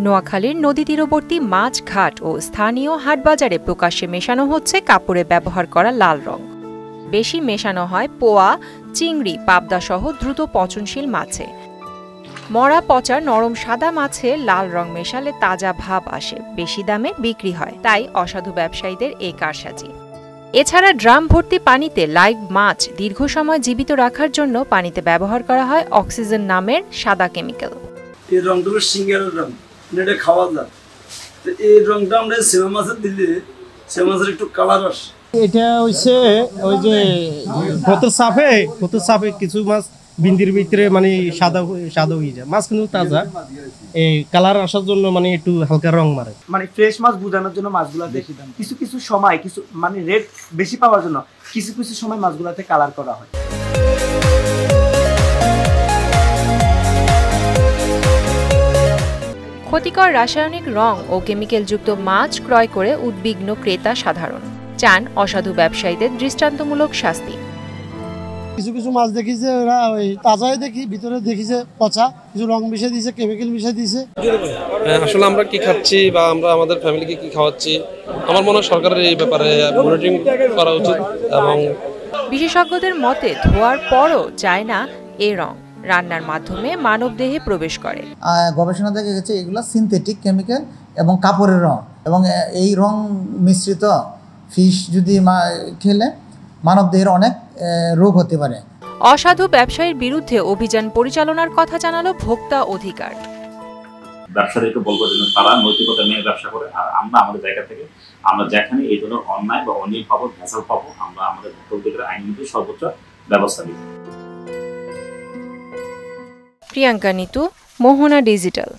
নোয়াখালীর নদী তীরবর্তী মাছ ঘাট ও স্থানীয় হাটবাজারে প্রকাশ্যে মেশানো হচ্ছে কাপড়ে ব্যবহার করা লাল রং। বেশি মেশানো হয় পোয়া, চিংড়ি, পাবদা সহ দ্রুত পচনশীল মাছে। মরা পচা নরম সাদা মাছে লাল রং মেশালে তাজা ভাব আসে, বেশি দামে বিক্রি হয়, তাই অসাধু ব্যবসায়ীদের এই কারসাজি। এছাড়া ড্রাম ভর্তি পানিতে লাইভ মাছ দীর্ঘ সময় জীবিত রাখার জন্য পানিতে ব্যবহার করা হয় অক্সিজেন নামের সাদা কেমিক্যাল। এই রংটা হলো সিঙ্গারের রং, এটা খাওয়া যায়। তো এই রংটা আমরা সেমা মাছের দিলে সেমা মাছের একটু কালার আসে। এটা হচ্ছে ওই যে ভোতর সাপে কিছু মাছ বিন্দির ভিতরে মানে সাদা হয়ে যায়, মাছ কিন্তু তাজা, এই কালার আসার জন্য মানে একটু হালকা রং মারে। মানে ফ্রেশ মাছ বোঝানোর জন্য মাছগুলো বেশি দাম। কিছু সময় কিছু মানে রেট বেশি পাওয়ার জন্য কিছু সময় মাছগুলোতে কালার করা হয়। ক্ষতিকর রাসায়নিক রং ও কেমিক্যালযুক্ত মাছ ক্রয় করে উদ্বিগ্ন ক্রেতা সাধারণ, চান অসাধু ব্যবসায়ীদের দৃষ্টান্তমূলক শাস্তি। কিছু মাছ দেখি যে ওরা ওই তাজাই দেখি, ভিতরে দেখি যে পচা, কিছু রং মিশিয়ে দিয়েছে, কেমিক্যাল মিশিয়ে দিয়েছে। আসলে আমরা কি খাচ্ছি বা আমরা আমাদের ফ্যামিলিকে কি খাওয়াচ্ছি, আমার মনে হয় সরকারের এই ব্যাপারে মনিটরিং করা উচিত। এবং বিশেষজ্ঞদের মতে ধোয়ার পরও যায় না এ রং, রান্নার মাধ্যমে মানবদেহে প্রবেশ করে। গবেষণা দেখা গেছে এগুলো সিনথেটিক কেমিক্যাল এবং কাপড়ের রং, এবং এই রং মিশ্রিত ফিশ যদি খেলে মানবদেহের অনেক রোগ হতে পারে। অসাধু ব্যবসায়ীর বিরুদ্ধে অভিযান পরিচালনার কথা জানালো ভোক্তা অধিকার। ব্যবসায়ীকে বলবো যেন তারা নৈতিকতা নিয়ে ব্যবসা করে, আর আমরা আমাদের জায়গা থেকে আমরা যেখানে এই ধরনের অন্যায় বা অনিয়ম পাবো, ভেজাল পাবো, আমরা আমাদের ভোক্তা অধিকারের আইনগত সর্বোচ্চ ব্যবস্থা নিব। প্রিয়াঙ্কা নিতু, মোহনা ডিজিটাল।